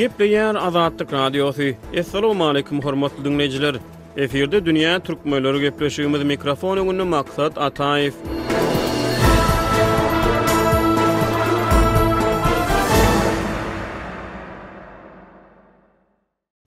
Gepleýär Azatlyk Radiosu. Assalamu alaykum hormatly dinleyijiler. Eferde dünýä türkmenleri gepleşigimiz mikrofon öňünde Maksat Ataýew.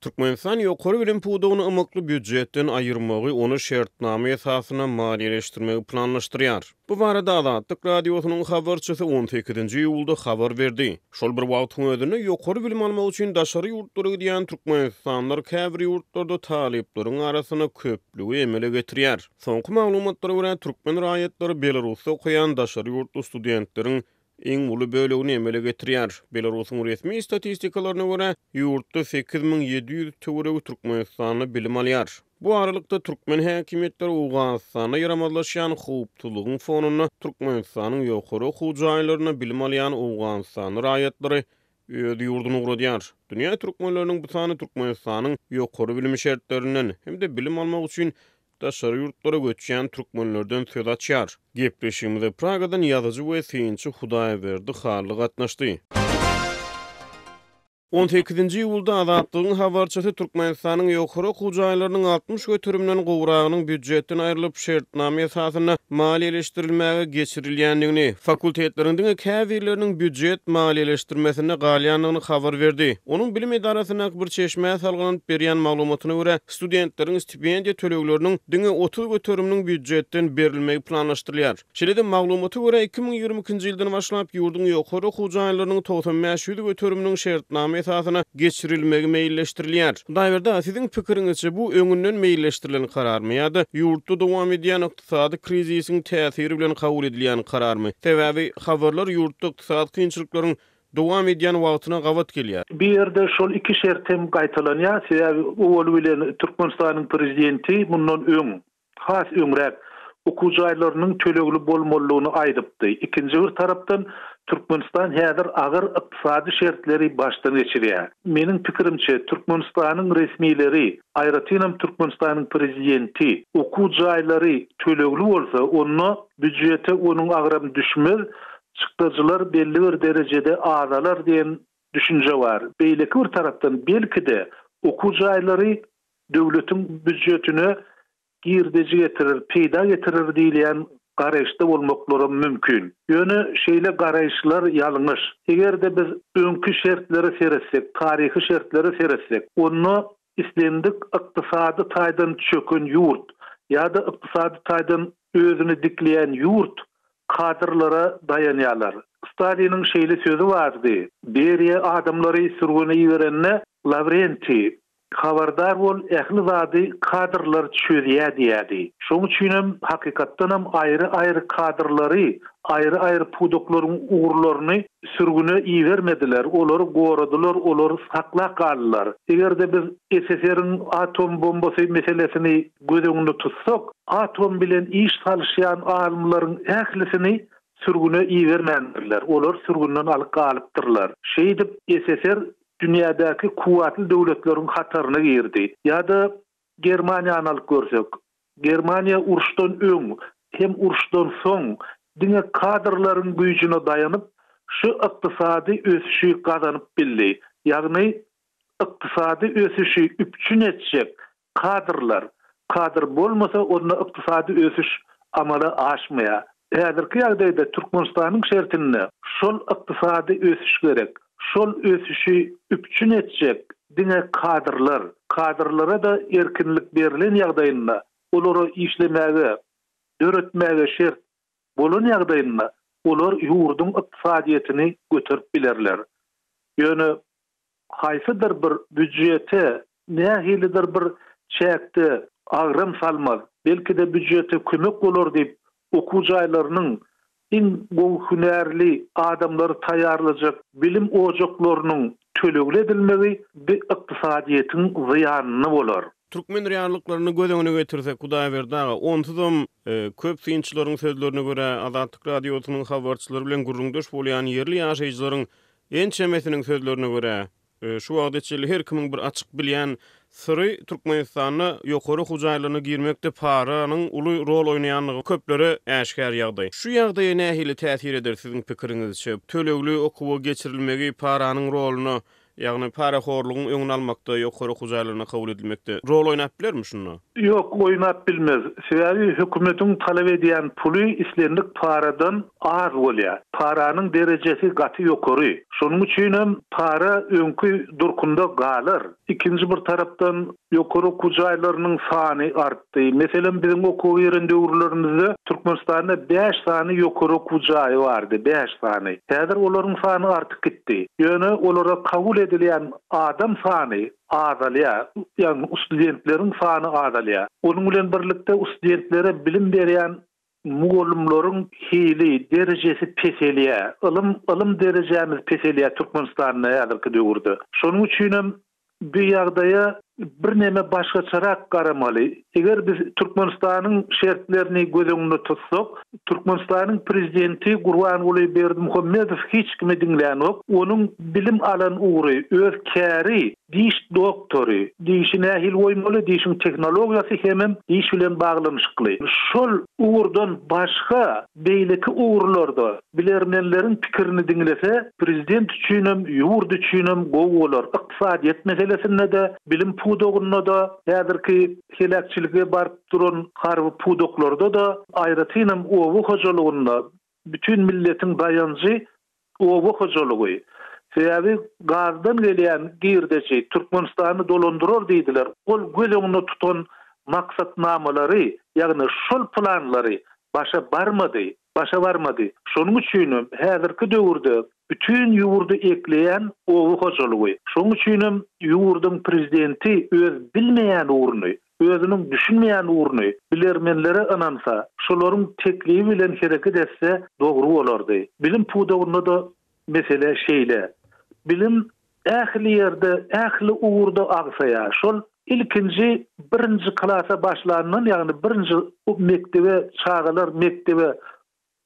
Türkmenistan ýokary bilim pudugyny ymykly büdjetden aýyrmagy onu şertname esasyna maliýeleşdirmegi planlaşdyrýar. Bu barada Azatlyk Radiosynyň habarçysy 18-nji ýylda habar berdi. Şol bir wagtyň özünde ýokary bilim almak üçin daşary ýurtlara gidýän türkmenistanlar käbir ýurtlarda talyplaryň arasyna köplügi emele getirýär. Soňky maglumatlara görä türkmen raýatlary Belarusda okuyan daşary ýurtly studentleriň iň uly bölegini emele getirýär. Belarusyň resmi statistikalarına görä ýurtda 8700 töwereg türkmenistanyny bilim alýar. Bu aralykda türkmen häkimetleri Owganystana ýaramazlaşýan howptulugyň fonuny Türkmenistanyň ýokary okuw jaýlaryna bilim alýan Owganystan raýatlary öz ýurduny guradýar. Dünýä türkmenleriniň bu sany Türkmenistanyň ýokary bilim şertlerinden hem de bilim almak üçin daşary ýurtlara göçýän türkmenlerden söz açýar. Gepleşigimizde Pragadan ýazyjy we synçy Hudaýberdi Harly gatnaşdy. 18-nji ýylda Azatlygyň habarçysy Türkmenistanyň ýokary okuw jaýlarynyň 60 götürümden gowragynyň büdjetden aýrylyp şertname esasyna maliýeleşdirilmäge geçirilýändigini, fakultetleriň käbirleriniň büdjet maliýeleşdirmesine galýanlygyny habar berdi. Onuň bilim edarasyna bir çeşme salgynyp berýän maglumatyna görä, studentleriň stipendiýa tölegleriniň diňe 30 götürümniň büdjetden berilmegi planlaşdyrylýar. Şeýle-de maglumata görä 2022-nji ýyldan başlap ýurdun ýokary okuw jaýlarynyň 95 götürümniň şertname esasyna geçirilmegi meýilleşdirilýär. Daýberde siziň pikiriňizçe bu öňünden meýilleşdirilen kararmy ýa-da ýurtda dowam edýän ykdysady krizisiň täsiri bilen kabul edilýän kararmy? Sebäbi habarlar ýurtda ykdysady kynçylyklaryň dowam edýän wagtyna gawat gelýär. Bir ýerde şol iki şertem gaýtalanýar. Sebäbi owul bilen Türkmenistanyň prezidenti bundan has öňrek okuw jaýlarynyň tölegli bolmalygyny aýdypdy. Ikinji bir tarapdan Türkmenistan häzir agyr ykdysady şertleri başdan geçirýär. Meniň pikirimçe Türkmenistanyň resmileri, aýratynam Türkmenistanyň prezidenti okuw jaýlary tölegli bolsa, onu büdjete onuň agyram düşmez, çykdyjylar belli bir derejede azalar diýen düşünje bar. Beýleki bir tarapdan belki-de okuw jaýlary döwletiň büdjetine girdici getirir, peýda getirir diýilýän garaýşda bolmaklary mümkin. Ýöne şeýle garaýşlar ýalňyş. Egerde biz öňkü şertleri seretsek, taryhy şertleri seretsek, onu islendik ykdysady taýdan çöken ýurt ýa-da ykdysady taýdan özüni dikleýän ýurt kadrlara dayanýarlar. Staliniň şeýle sözü bardy. Beriýe adamlary sürgüne ýerenne Lavrenti habardar bol, ähli zady kadrlar çözýär diýdi. Şoň üçin hakykatdan hem aýry-aýry kadrlary, aýry-aýry pudoklaryň uğurlaryny sürgüne iýermediler. Olary goradylar, olary saklap galdylar. Egerde biz SSR'ň atom bombasy meselesini göz öňünde tutsak, atom bilen iş salşýan alymlaryň ählisini sürgüne iýermediler. Olar sürgünden alyp galypdyrlar. Şeýdip SSR dünyadaki kuwatly döwletleriň hataryna girdi. Ýa-da Germaniýany alyp görsek, Germaniýa uruşdan öň hem uruşdan soň diňe kadrlaryň güýjüne daýanyp şu ykdysady ösüşi gazanyp bildi. Ýagny ykdysady ösüşi üpçün etjek kadr bolmasa onda ykdysady ösüş amala aşmaýar. Häzirki ýagdaýda Türkmenistanyň şertinde şol ykdysady ösüş gerek. Şol ösüşi üpçün etjek diňe kadrlara da erkinlik berilen ýagdaýynda olary işlemäge, döretmäge şert bolan ýagdaýynda olar ýurdun ykdysadyetini göterip bilerler. Ýöne haýsydyr bir büdjete nähilidir bir çäkde agram salmaz. Belki-de büdjete kömek bolar diýip okuw jaýlarynyň iň gowy hünärli adamlary taýýarlajak bilim ojaklarynyň tölegli edilmegi bir ykdysadyetiň zıyanyny bolar. Türkmen reallyklaryny göz öňüne getirsek, Hudaýberdi onsuzam köp synçylaryň sözlerine görä Azatlyk Radiosynyň habarçylary bilen gurrundaş bolýan ýerli ýaşaýjylaryň ençemesiniň sözlerine görä şu wagtda çeli her kimiň bir açyk bilýän syry Türkmenistanyna ýokary okuw jaýlaryna girmekde paranyň uly rol oýnaýanlygy köplere äşkär ýagdaý. Şu ýagdaýa nähili täsir eder siziň pikiriňizçe? Tölegli okuwa geçirilmegi paranyň roluny ýagny paraxorlugyň öňüni almakda, ýokary hujaýlaryna kabul edilmekde rol oýnap bilermi şunu? Yok, oynap bilmez. Sebäbi hökümetin talep edýän puly islendik paradan az bolýar. Paranyň derejesi gaty ýokary. Şonuň üçin hem para öňkü durkunda galar. İkinji bir tarapdan ýokary hujaýlarynyň sany artdy. Meselem bizim okuw ýerinde urlerimizde Türkmenistanda 5 sany ýokary hujaý bardy, 5 sany. Häzir olaryň sany artyp gitdi. Ýöne olara kabul edilýän adam sany azalya, yani studentlerin sany azalya. Onun bilen birlikde studentlere bilim berýän mugallimlaryň hili derejesi peselýär. Ilm derejemiz peselýär Türkmenistanda ýa-da döwürde. Şonuň üçin hem bu ýagdaýa bir neme başgaçarak garamaly. Eger biz Türkmenistanyň şertlerini göz öňünde tutsak, Türkmenistanyň prezidenti Gurbanuly Berdimuhammedow hiç kimi dinlänok. Onuň bilim alan uğry, öz käri, diş doktory, dişine hil oýmaly, dişin teknologiýasy hemem diş bilen baglanyşykly. Şol uğurdan başga beýleki uğurlarda bilermenleriň pikirini dinlese, prezident üçin hem ýurt üçin hem gowy bolar. Ykdysadyýet meselesinde de bilim pudogyna da häzirki helakçyligi barp duran harby pudoklarda da aýratynam owu hojalygynda bütün milletin dayanjy owu hojalygy. Sebäbi gazdan gelýän girdeçi Türkmenistany dolandyrar diýdiler. Ol göz öňünde tutan maksatnamalary, ýagny şol planlary başa barmady. Şonuň üçin häzirki döwürde bütün ýurdu ekleýän owu hojalygy. Şonuň üçin ýurdun prezidenti öz bilmeýän urny, özüniň düşünmeýän urny bilermenlere anansa, şolaryň teklibi bilen hereket etse dogry bolardy. Bilim pudogyna da mesele şeýle. Bilim ähli ýerde, ähli uğurda agsaýar. Şol ilkinji birinji klasa başlanýan, ýagny birinji mektebe çağalar, mektebe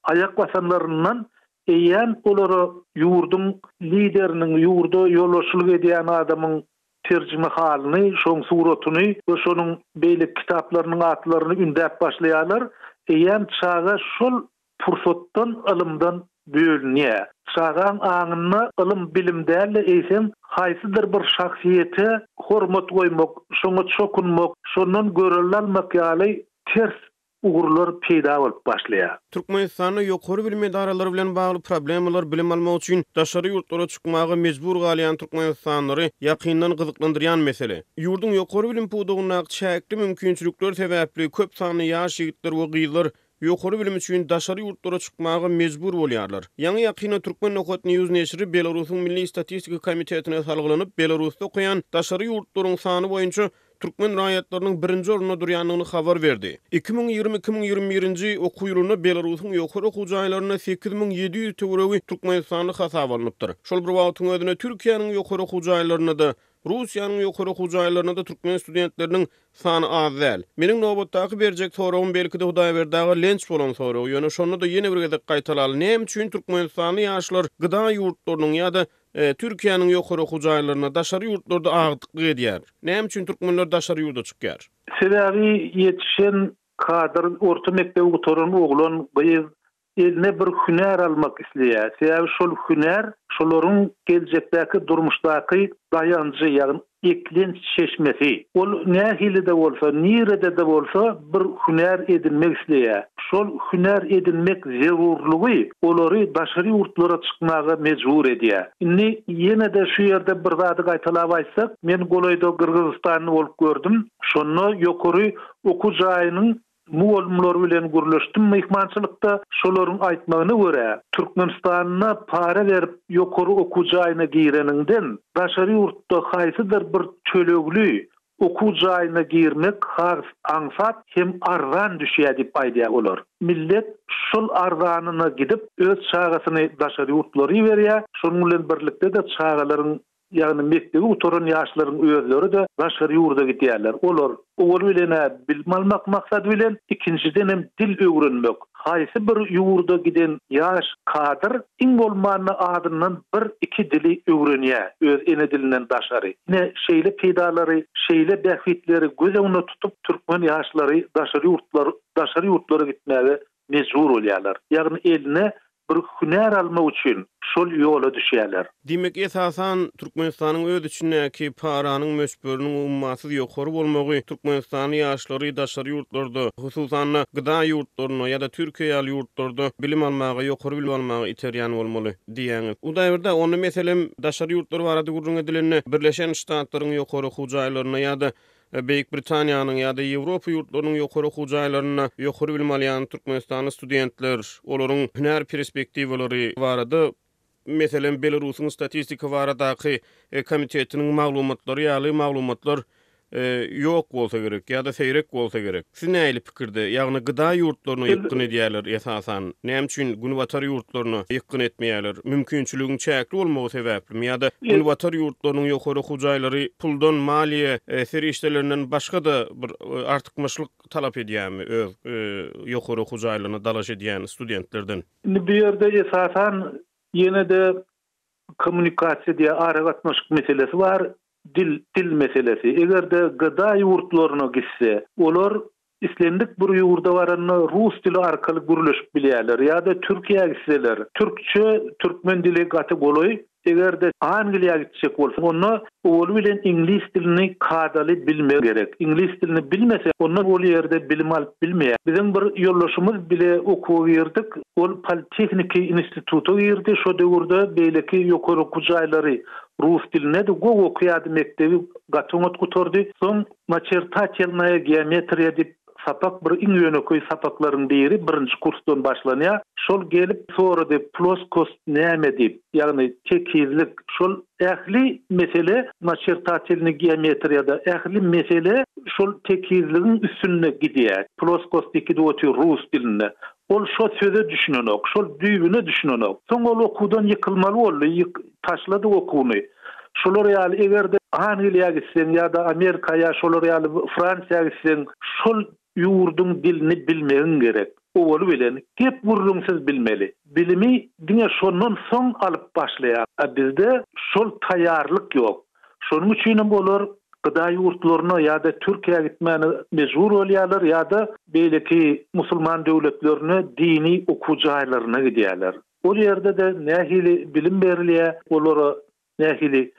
ayak basanlaryndan eýän olara ýurdun lideriniň, ýurda ýolbaşçylyk edýän adamyň terjime halyny, şoň suratyny we şonuň beýlik kitaplarynyň atlaryny ündäp başlaýarlar. Eýän çağa şol pursatdan, ilmden bölünýär. Çağan aňyna ilm bilimdäle eýsem, haýsydyr bir şahsiýete hormat goýmak, şoňa çokunmak, şondan görülalmak ýaly ters uğurlar peýda bolup başlaýar. Türkmenistanyň ýokary bilim edaralary bilen bagly problemler bilim almak üçin daşary ýurtlara çykmagy mejbur galýan türkmenistanyňlary ýakyndan gyzyklandyrýan mesele. Ýurdun ýokary bilim pudogyna çäkli mümkinçilikler sebäpli köp sany ýaş ýigitler we gyzlar ýokary bilim üçin daşary ýurtlara çykmagy mejbur bolýarlar. Ýa-ni ýakyna Türkmen Nohut News neşri Belarusyň Milli Statistika Komitetine salgylanyp, Belarusda okuyan daşary ýurtlaryň sany boýunça Türkmen raýatlarynyň birinji orunda durýanlygyny habar berdi. 2020-2021-nji okuw ýylyna Belarusyň ýokary hujaýlaryna 8700 töweregi Türkmenistanyň hasap alınıpdyr. Şol bir wagtyň özünde Türkiýanyň ýokary hujaýlaryna da Russiýanyň ýokary hujaýlaryna da türkmen studentleriniň sany az däl. Meniň nowbatdaky berjek soragym belki de Hudaýberdagy lenç bolan sorag. Ýöne şonu da ýene bir gezek gaýtalaly. Näme üçin Türkmenistanyň ýaşlar gyda ýurtlarynyň ýa-da Türkiýanyň ýokary hujaýlaryna daşary ýurtlarda agdyk edýär? Näme üçin türkmenler daşary ýurda çykýar? Sebäbi ýetişen kadr orta mekdep oturan oglan gyz eline bir hüner almak isleýär. Sebäbi şol hüner şolaryň geljekdäki durmuşdaky dayanjy, ýagny eklenç çeşmesi. Ol nähilide bolsa, nirede de bolsa bir hüner edinmek isleýär. Şol hüner edinmek zerurlugy olary daşary ýurtlara çykmaga mejbur edýär. Indi ýene de şu ýerde bir zady gaýtalap aýtsak, men Goloýda Kyrgyzstanyny bolup gördüm. Şonu ýokary okuw jaýynyň mugallimler bilen gürleşdim mehmançylykda. Şolaryň aýtmagyna görä, Türkmenistanyna para berip ýokary okuw jaýyna gireninden daşary ýurtda haýsydyr bir çölegli okuw jaýyna girmek has aňsat hem arzan düşýär diýip aýdýar olar. Millet şol arzanyna gidip öz çağasyny daşary ýurtlary berýär. Şonuň bilen birlikde de çağalaryň, ýagny mektebe oturan ýaşlaryň özleri de daşary ýurda gidýärler. Olar owul bilen bilim almak maksady bilen ikinciden hem dil öwrenmek. Haýsy bir ýurda giden ýaş kadr iň bolmany adyndan bir iki dili öwrenýär, öz ene dilinden daşary. Ne şeýle peýdalary, şeýle bähwitleri göz öňünde tutup türkmen ýaşlary daşary ýurtlara gitmäge mejbur bolýarlar. Ýagny eline bir hüner almak üçin şol ýola düşýärler. Demek esasan Türkmenistanyň öz içindäki paranyň möşberiniň ummasyz ýokary bolmagy Türkmenistanyň ýaşlary daşary ýurtlarda, hususan gyda ýurtlaryna ýa-da Türkiýe ýaly ýurtlarda bilim almagy, ýokary bilim almagy iterýän bolmaly diýäňiz. Bu daýrda ony meselem daşary ýurtlar barada gurrun edilenini Birleşen Ştatlaryň ýokary hujaýlaryna ýa-da Büyük Britaniýanyň ýa-da Ýewropa ýurtlarynyň ýokary hujaýlaryna ýokary bilim alýan Türkmenistanyň studentler, olaryň hüner perspektiwalary barada meselem Belarusyň statistika baradaky komitetiniň maglumatlary ýaly maglumatlar ýok bolsa gerek ýa-da seýrek bolsa gerek. Siz näme pikirde? Ýagny gyda ýurtlaryna ýykyn edýärler esasan. Näme üçin günwatar ýurtlaryna ýykyn etmeýärler? Mümkinçiligiň çäkli bolmagy sebäpli ýa-da günwatar ýurtlarynyň ýokary hujaýlary puldan, maliýe serişdelerinden başga da bir artykmyşlyk talap edýärmi öz ýokary hujaýlaryna dalaş edýän studentlerden? Bu ýerde esasan ýene de kommunikasiýa diýe aragatmaşyk meselesi var. Dil meselesi. Eger de gyda ýurtlaryna gitse, olar islendik bir ýurda barany rus dili arkaly gürleşip bilýärler ýa-da Türkiýe'ye gitseler. Türkçe, türkmen dili gaty boloy. Eger de Angliýa gitsek bolsa, onu ol bilen ingliz dilini kadaly bilmek gerek. İngiliz dilini bilmese, onu ol ýerde bilim alyp bilmeýär. Bizim bir ýollaşymyz bile okuw ýerdik. Ol Politechniki institutu ýerde, şo döwürde beýleki ýokary hujaýlary rus diline de go okuýady mektebi gatyňat gutordy. Soň maçertatiýalnaýa geometriýa dip sapak bir iň ýöneköý sapaklaryň biri birinji kursdan başlanýar. Şol gelip sonra de ploskos näme dip, ýagny tekizlik şol ähli mesele maçertatiýalny geometriýada ähli mesele şol tekizligiň üstüne gidýär. Ploskos dikide otur rus diline. Ol şo söze düşünenok, şol düýbüne düşünenok. Soň ol okuwdan ýykylmaly boldy, taşlady okuwny. Şolar ýaly egerde Angliýa gitsen ýa-da Amerikaýa, şolar ýaly Fransiýa gitsen, şol ýurdun dilini bilmegiň gerek. Ol bilen gep gurrunsyz bilmeli. Bilimi diňe şondan soň alyp başlaýar. Bizde şol taýýarlyk ýok. Şonuň üçin bolar gyda ýurtlaryna ýa-da Türkiýe'ye gitmäni mejbur bolýarlar ýa-da beýleki musulman döwletlerine dini okujaýlaryna gidýärler. O ýerde de nähili bilim berilýär, olara nähili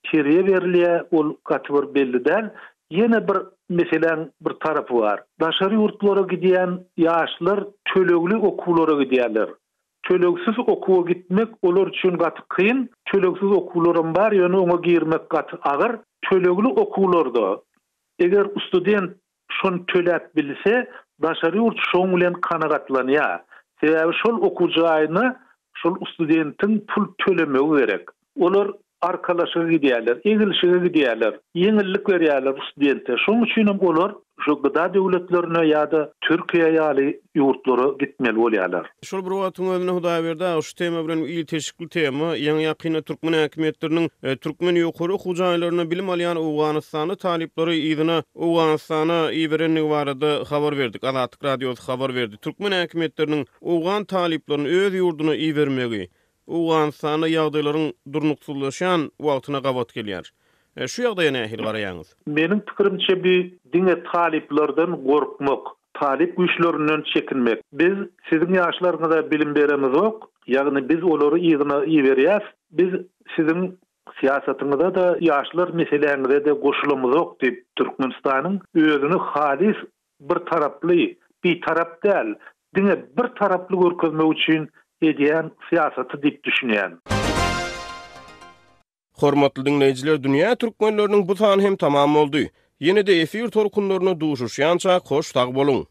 şeriýe berilýär, ol gatwyr belliden. Ýene bir meselen bir tarapy var. Daşary ýurtlara gidýän ýaşlar tölegli okuwlara gidýärler. Tölegsiz okuwa gitmek olar üçin gaty kyn, tölegsiz okuwlarym bar, ýöne oňa girmek gaty agyr. Tölegli okuwlarda eger student şonu töläp bilse, daşary ýurt şoň bilen kanagatlanýar. Sebäbi şol okujaýyny şol studentin pul tölemegi gerek. Olar arkalaşyga gidýärler, egilişige gidýärler, ýeňillik berýärler studentde. Şoň üçin olar şu gyda döwletlerine ýa-da Türkiýe ýaly ýurtlara gitmeli bolýarlar. Şol bir wagtyň özüne Hudaý berdi, şu tema bilen il teşkil tema, ýa-ni ýakyna türkmen häkimetleriniň türkmen ýokary hujaýlaryna bilim alýan Awganystany talipleri ýygyna Awganystana ýerenligi barada habar berdik. Azatlyk radiosy habar berdi. Türkmen häkimetleriniň Awgan taliplerini öz ýurduna ýermegi Awganystana ýagdaýlaryň durnuksuzlaşan wagtyna gabat gelýär. Şu ýagdaýa nähili garaýaňyz? Meniň pikirimçe bir diňe taliplerden gorkmak, talip güýçlerinden çekinmek. Biz siziň ýaşlaryňyza bilim beremiz ok, ýagny biz olary ýygyna ýeberýäs. Biz siziň siýasatyňyza da ýaşlar meselelerine de goşulamyz ok diýip Türkmenistanyň özüni halis bir taraply, bir tarap däl, diňe bir taraply görkezmek üçin edýän siýasaty diýip düşünýän. Hormatly dinleýijiler, dünýä türkmenleriniň bu sany hem tamam boldy. Ýene-de efir torkunlaryna duşuşýança hoş tag boluň.